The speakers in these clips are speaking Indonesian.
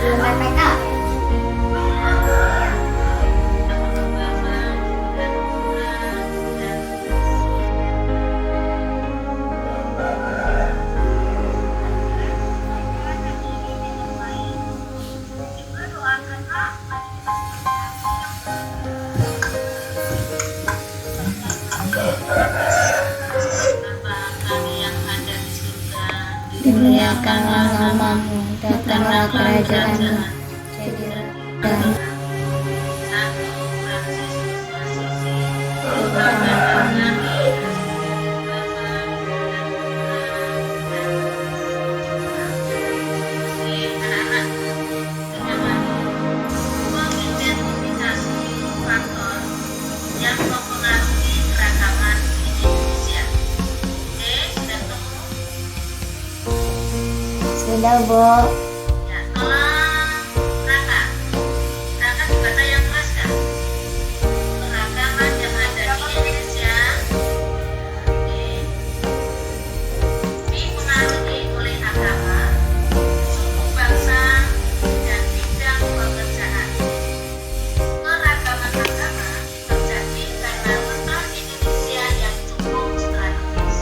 sebelum PPKM. Dimuliakanlah namamu, datanglah kerajaanmu, jadilah dan yang mempengaruhi keragaman Indonesia. sudah, Bu. Ya, tolong Raka. Raka dibaca yang keras kan? Keragaman yang ada di Indonesia dipengaruhi oleh agama, suku bangsa, dan bidang pekerjaan. Keragaman agama terjadi karena letak Indonesia yang cukup strategis.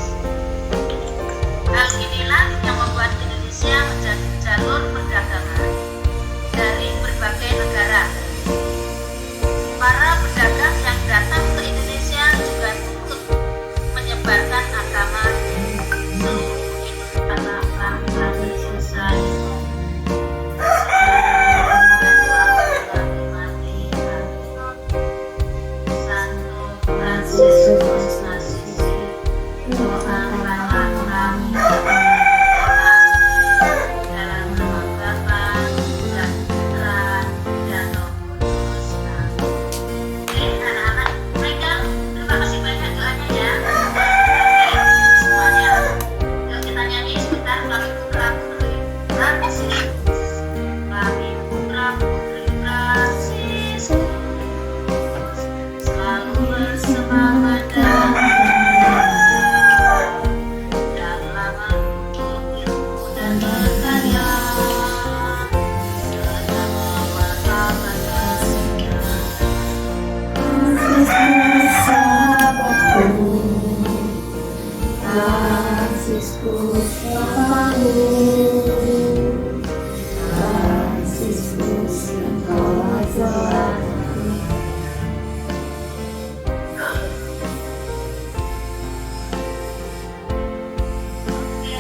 Hal inilah yang membuat Indonesia menjadi jalur perdagangan dari berbagai negara. Para pedagang yang datang ke Indonesia juga turut menyebarkan agama di seluruh Indonesia. Santo Fransiskus Assisi, doakanlah kami dalam nama Bapa dan Putra dan Roh Kudus. Oke, anak-anak, Michael, terima kasih banyak doanya ya. Oke, semuanya. Yuk kita nyanyi sebentar. Kami putra putri Fransiskus. Kami putra putri Fransiskus. Selalu bersemangat dan dalam menuntut ilmu dan berkarya, serta mewartakan kasihnya. Fransiskus Papaku, Fransiskus engkau ajar. Oke,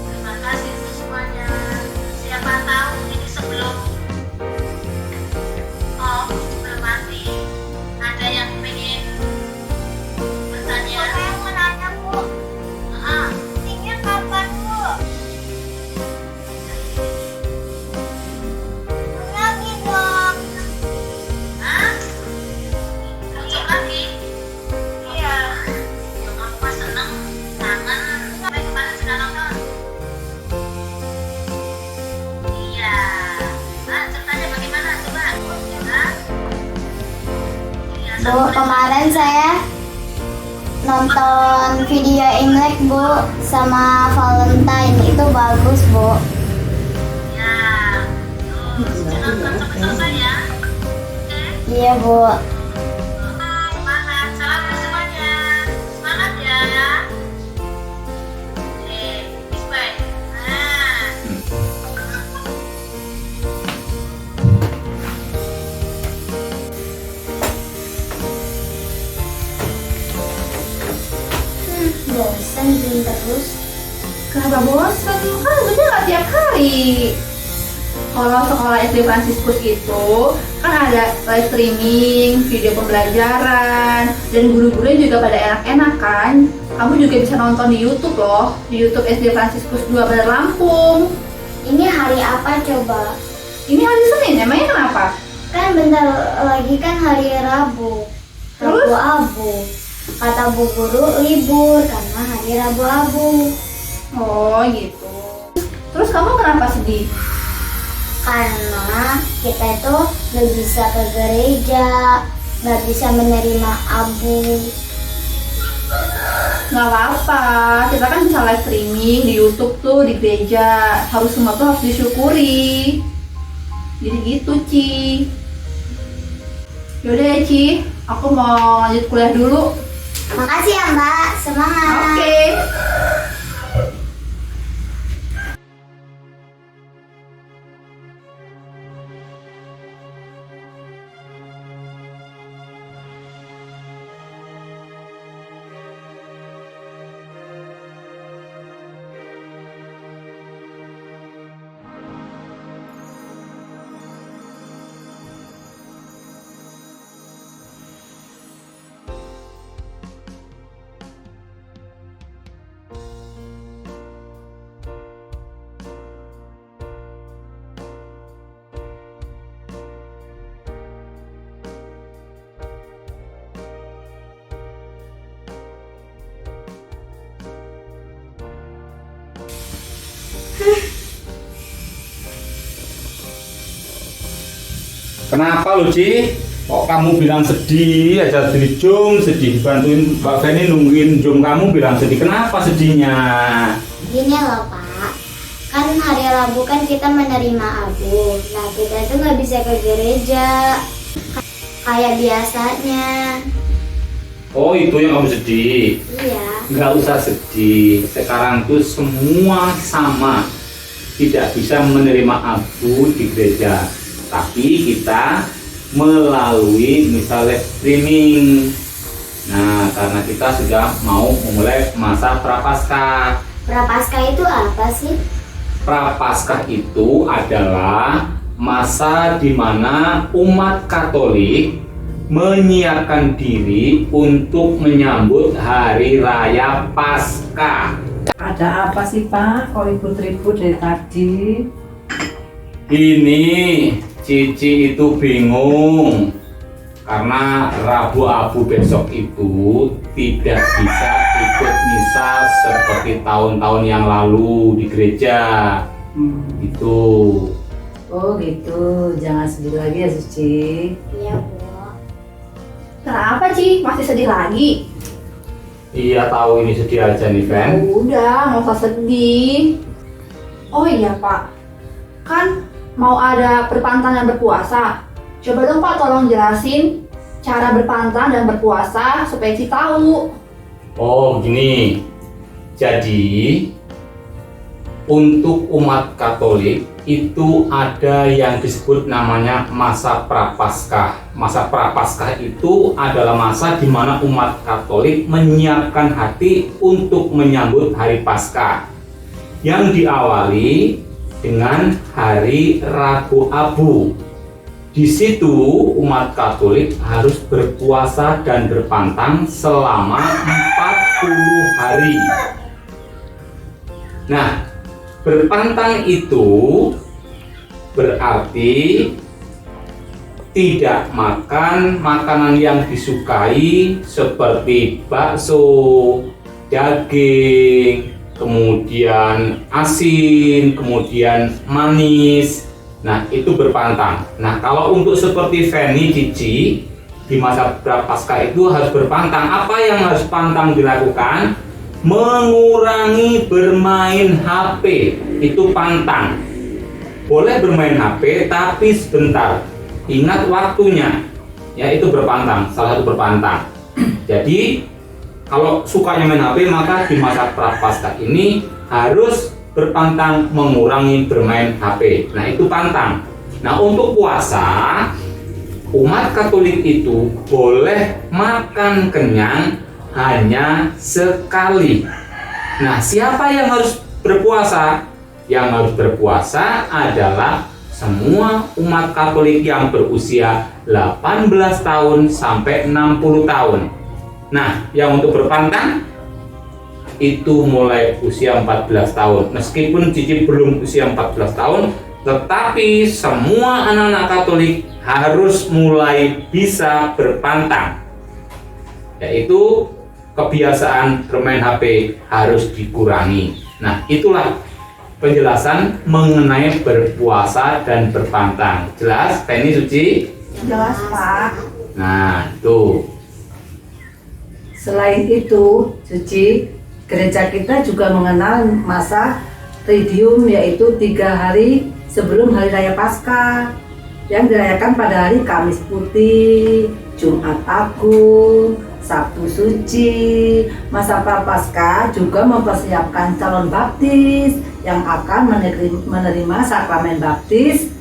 terima kasih untuk semuanya. Siapa tahu ini sebelum sebelum mati ada yang pengen bertanya. Saya mau nanya, Bu. Ah, Meetingnya kapan, Bu? Lagi dong. ah, besok lagi. Iya. Yang kamu pas seneng, kangen, sampai kemarin sudah nonton. Iya. Ah, ceritanya bagaimana coba? Hah? Iya, Bu, sama kemarin saya nonton video Imlek, Bu, sama Valentine. Itu bagus, Bu. Ya, terus nonton sampai selesai ya. Oke. Iya, Bu. Semangat, salam buat semuanya. Semangat ya. Oke, peace bye. Nah. Bosan gini terus. Kenapa bosan? Kan udah nggak tiap hari. Kalau sekolah SD Fransiskus itu kan ada live streaming, video pembelajaran, dan guru-gurunya juga pada enak-enak kan. Kamu juga bisa nonton di YouTube loh, di YouTube SD Fransiskus 2 Bandar Lampung. Ini hari apa coba? Ini hari Senin, emangnya kenapa? Kan bentar lagi kan hari Rabu. Terus? Rabu Abu. Kata Bu Guru libur karena hari Rabu Abu. Oh gitu. Terus kamu kenapa sedih? Karena kita itu nggak bisa ke gereja, nggak bisa menerima abu. Nggak apa-apa, kita kan bisa live streaming di YouTube tuh, di gereja. Harus semua tuh harus disyukuri. Jadi gitu, Ci. Yaudah ya, Ci. Aku mau lanjut kuliah dulu. Makasih ya Mbak, semangat. Oke. Kenapa lu, Ci? Kok kamu bilang sedih aja dari Jom, sedih bantuin Mbak Feni nungguin Jom, kamu bilang sedih. Kenapa sedihnya? Gini loh Pak, kan hari Rabu kan kita menerima abu. Nah kita itu nggak bisa ke gereja kayak biasanya. Oh, itu yang kamu sedih. Iya. Nggak usah sedih. Sekarang tuh semua sama. Tidak bisa menerima abu di gereja. Tapi kita melalui misalnya streaming. Nah, karena kita sudah mau memulai masa Prapaskah. Prapaskah itu apa sih? Prapaskah itu adalah masa di mana umat Katolik menyiapkan diri untuk menyambut Hari Raya Paskah. Ada apa sih Pak? Kok ribut-ribut dari tadi? Ini Cici itu bingung karena Rabu Abu besok itu tidak bisa ikut misa seperti tahun-tahun yang lalu di gereja. Itu. Oh gitu, jangan sedih lagi ya Suci. Iya Bu. Kenapa, Ci? Masih sedih lagi? Iya, tahu ini sedih aja nih, Fen. Udah, nggak usah sedih. Oh iya, Pak. Kan mau ada berpantang dan berpuasa. Coba dong Pak tolong jelasin cara berpantang dan berpuasa supaya Ci tahu. Oh, begini. Jadi untuk umat Katolik itu ada yang disebut namanya masa Prapaskah. Masa Prapaskah itu adalah masa di mana umat Katolik menyiapkan hati untuk menyambut Hari Paskah yang diawali dengan Hari Rabu Abu. Di situ umat Katolik harus berpuasa dan berpantang selama 40 hari. Nah, berpantang itu berarti tidak makan makanan yang disukai seperti bakso, daging, kemudian asin, kemudian manis. Nah, itu berpantang. Nah, kalau untuk seperti Feni, Cici, di masa Prapaskah itu harus berpantang. Apa yang harus pantang dilakukan? Mengurangi bermain HP. Itu pantang. Boleh bermain HP, tapi sebentar. Ingat waktunya. Ya, itu berpantang. Salah satu berpantang. Jadi, kalau sukanya main HP, maka di masa Prapaskah ini harus berpantang mengurangi bermain HP. Nah, itu pantang. Nah, untuk puasa, umat Katolik itu boleh makan kenyang hanya sekali. Nah, siapa yang harus berpuasa? Yang harus berpuasa adalah semua umat Katolik yang berusia 18 tahun sampai 60 tahun. Nah, yang untuk berpantang itu mulai usia 14 tahun. Meskipun Cici belum usia 14 tahun, tetapi semua anak-anak Katolik harus mulai bisa berpantang. Yaitu kebiasaan bermain HP harus dikurangi. Nah, itulah penjelasan mengenai berpuasa dan berpantang. Jelas, Penny, Suci? Jelas, Pak. Nah, tuh. Selain itu, Suci, gereja kita juga mengenal masa Triduum, yaitu 3 hari sebelum Hari Raya Paskah. yang dirayakan pada hari Kamis Putih, Jumat Agung, Sabtu Suci. Masa Prapaskah juga mempersiapkan calon baptis yang akan menerima sakramen baptis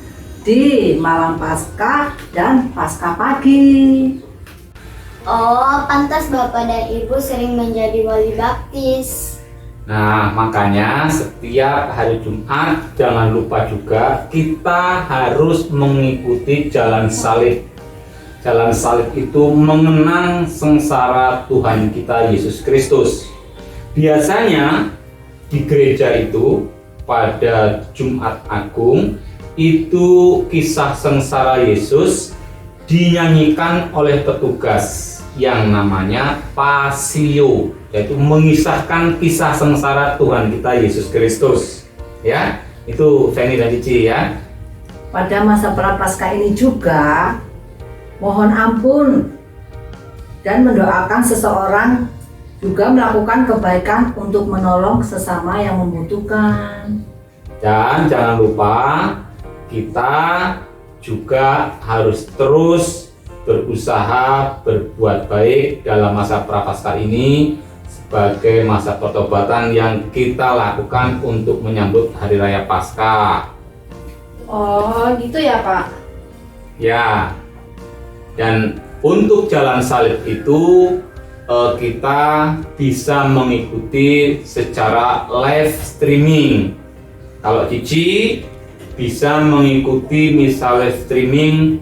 di malam Paskah dan Paskah pagi. Oh, pantas Bapak dan Ibu sering menjadi wali baptis. Nah, makanya setiap hari Jumat jangan lupa juga kita harus mengikuti jalan salib. Jalan salib itu mengenang sengsara Tuhan kita Yesus Kristus. Biasanya di gereja itu pada Jumat Agung itu kisah sengsara Yesus dinyanyikan oleh petugas yang namanya Pasio, yaitu mengisahkan kisah sengsara Tuhan kita Yesus Kristus. Ya, itu Feni dan Cici ya. Pada masa Prapaskah ini juga mohon ampun dan mendoakan seseorang juga melakukan kebaikan untuk menolong sesama yang membutuhkan. Dan jangan lupa kita juga harus terus berusaha berbuat baik dalam masa Prapaskah ini sebagai masa pertobatan yang kita lakukan untuk menyambut Hari Raya Paskah. Oh, gitu ya, Pak? Ya, dan untuk jalan salib itu kita bisa mengikuti secara live streaming. Kalau Cici bisa mengikuti misalnya streaming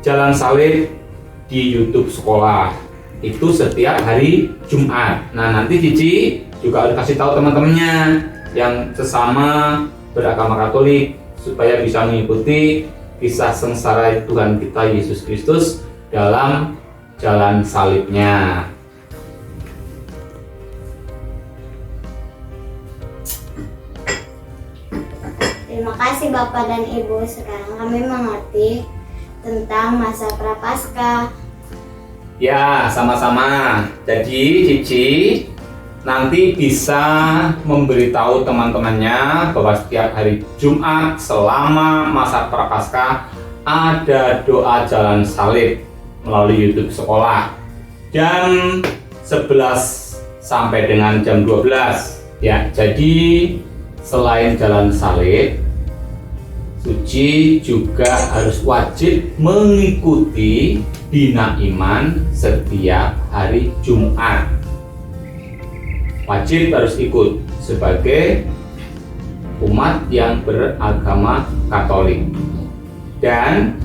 jalan salib di YouTube sekolah itu setiap hari Jumat. Nah, nanti Cici juga harus kasih tahu teman-temannya yang sesama beragama Katolik supaya bisa mengikuti kisah sengsara Tuhan kita Yesus Kristus dalam jalan salibnya. Terima kasih Bapak dan Ibu. Sekarang kami mengerti tentang masa Prapaskah. Ya, sama-sama. Jadi Cici nanti bisa memberitahu teman-temannya bahwa setiap hari Jumat selama masa Prapaskah ada doa jalan salib melalui YouTube sekolah jam 11 sampai dengan jam 12. Ya, jadi selain jalan salib, Suci juga harus wajib mengikuti Bina Iman setiap hari Jumat. Wajib harus ikut sebagai umat yang beragama Katolik. Dan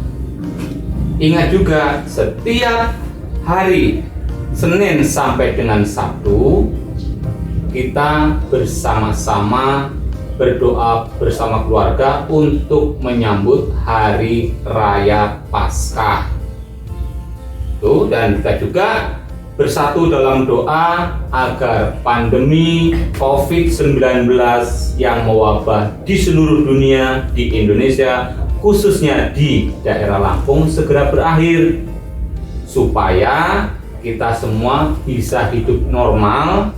ingat juga setiap hari Senin sampai dengan Sabtu kita bersama-sama berdoa bersama keluarga untuk menyambut Hari Raya Paskah. Tuh, dan kita juga bersatu dalam doa agar pandemi COVID-19 yang mewabah di seluruh dunia, di Indonesia, khususnya di daerah Lampung segera berakhir, supaya kita semua bisa hidup normal.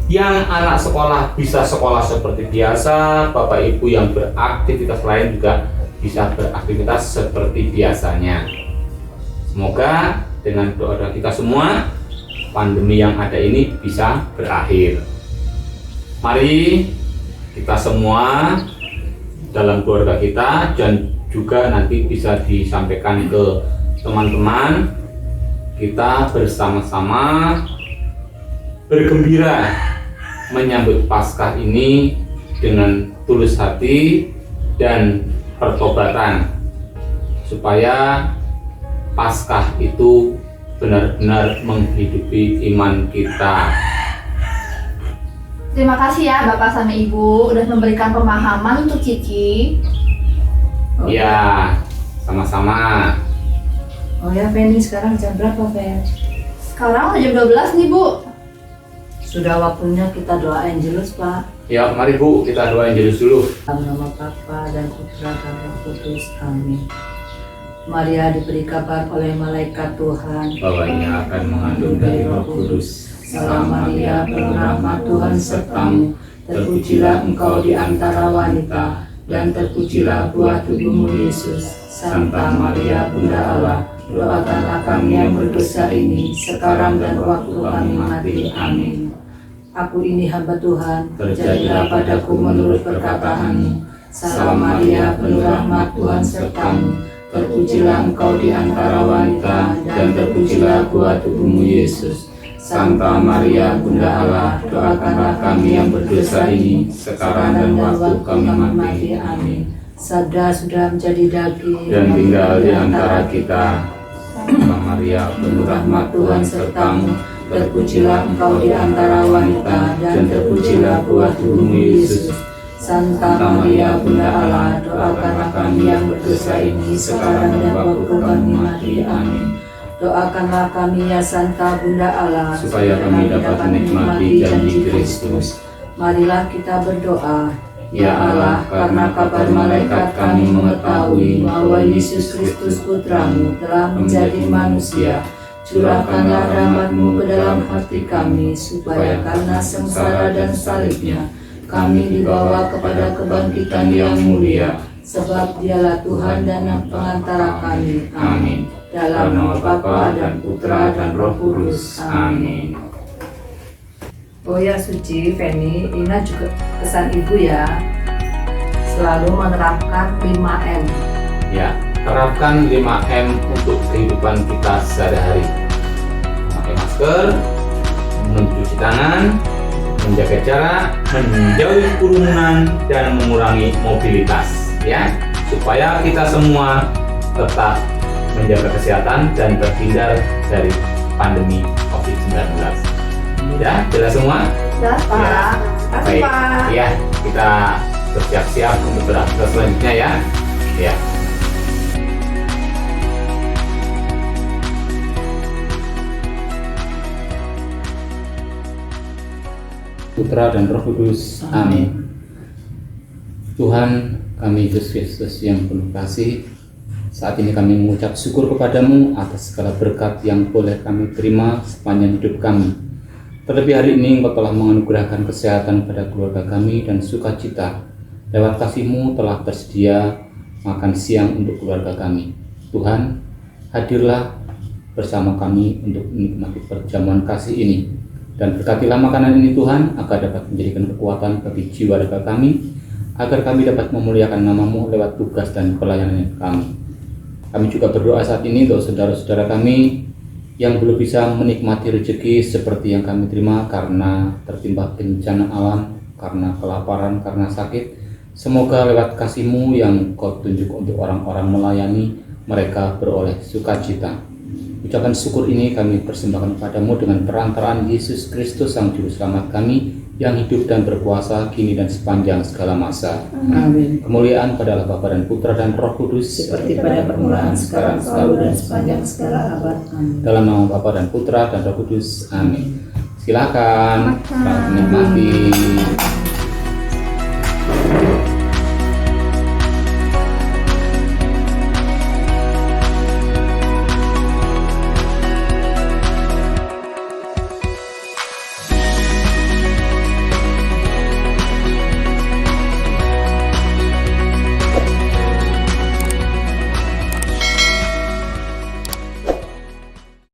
Yang anak sekolah bisa sekolah seperti biasa, Bapak Ibu yang beraktivitas lain juga bisa beraktivitas seperti biasanya. Semoga dengan doa kita semua, pandemi yang ada ini bisa berakhir. Mari kita semua dalam keluarga kita dan juga nanti bisa disampaikan ke teman-teman, kita bersama-sama bergembira menyambut Paskah ini dengan tulus hati dan pertobatan, supaya Paskah itu benar-benar menghidupi iman kita. Terima kasih ya Bapak sama Ibu udah memberikan pemahaman untuk Cici. Ya, sama-sama. Oh ya, Penny, sekarang jam berapa, Pen? Sekarang udah jam 12 nih Bu. Sudah waktunya kita doa Angelus, Pak. Ya, mari Bu, kita doain Yesus dulu. Dalam nama Bapa dan Putra dan Roh Kudus. Amin. Maria diberi kabar oleh malaikat Tuhan Bahwa ia akan mengandung dari Roh Kudus. Salam Maria, penuh rahmat Tuhan sertamu. Terpujilah engkau di antara wanita, dan terpujilah buah tubuhmu Yesus. Santa Maria Bunda Allah, doakanlah kami yang berdosa ini, sekarang dan waktu kami mati. Amin. Aku ini hamba Tuhan, terjadilah padaku menurut perkataanmu. Salam Maria, penuh rahmat, Tuhan sertamu. Terpujilah engkau di antara wanita, dan terpujilah buah tubuhmu Yesus. Santa Maria Bunda Allah, doakanlah kami yang berdosa ini, sekarang dan waktu kami mati. Amin. Sabda sudah menjadi daging Dan tinggal di antara kita. Santa Maria, penuh rahmat, Tuhan sertamu. Terpujilah engkau di antara wanita, dan terpujilah buah tubuhmu Yesus. Santa Maria Bunda Allah, doakanlah kami yang berdosa ini, sekarang dan waktu kami mati. Amin. Doakanlah kami ya Santa Bunda Allah, Supaya kami dapat menikmati janji Kristus. Marilah kita berdoa. Ya Allah, karena kabar malaikat kami mengetahui bahwa Yesus Kristus Putramu telah menjadi manusia, curahkanlah rahmat-Mu ke dalam hati kami, supaya karena sengsara dan salibnya, kami dibawa kepada kebangkitan yang mulia, Sebab dialah Tuhan dan pengantara kami. Amin. Dalam nama Bapa dan Putra dan Roh Kudus. Amin. Oh ya Suci, Feni, Ina juga pesan ibu ya, selalu menerapkan 5M. Ya, terapkan 5M untuk kehidupan kita sehari-hari. Memakai masker, mencuci tangan, menjaga jarak, menjauhi kerumunan, dan mengurangi mobilitas. Ya, supaya kita semua tetap menjaga kesehatan dan terhindar dari pandemi COVID-19. Ya, jelas semua? Jelas, Pak. Ya. Kasih, Baik, Pak. ya, kita bersiap-siap untuk beraktivitas selanjutnya ya. Ya. Putra dan Roh Kudus. Amin. Tuhan kami Yesus Kristus yang penuh kasih, saat ini kami mengucap syukur kepadamu atas segala berkat yang boleh kami terima sepanjang hidup kami. Terlebih hari ini Engkau telah menganugerahkan kesehatan pada keluarga kami dan sukacita. Lewat kasih-Mu telah tersedia makan siang untuk keluarga kami. Tuhan, hadirlah bersama kami untuk menikmati perjamuan kasih ini. Dan berkatilah makanan ini Tuhan, agar dapat menjadikan kekuatan bagi jiwa raga kami, agar kami dapat memuliakan nama-Mu lewat tugas dan pelayanan kami. Kami juga berdoa saat ini untuk saudara-saudara kami yang belum bisa menikmati rezeki seperti yang kami terima karena tertimpa bencana alam, karena kelaparan, karena sakit. Semoga lewat kasih-Mu yang Kau tunjuk untuk orang-orang melayani, mereka beroleh sukacita. Ucapan syukur ini kami persembahkan kepadamu dengan perantaraan Yesus Kristus Sang Juru Selamat kami, yang hidup dan berkuasa kini dan sepanjang segala masa. Amin. Kemuliaan padalah Bapa dan Putra dan Roh Kudus, Seperti pada permulaan, sekarang, selalu, dan sepanjang segala abad. Amin. dalam nama Bapa dan Putra dan Roh Kudus. Amin. Silakan, selamat menikmati.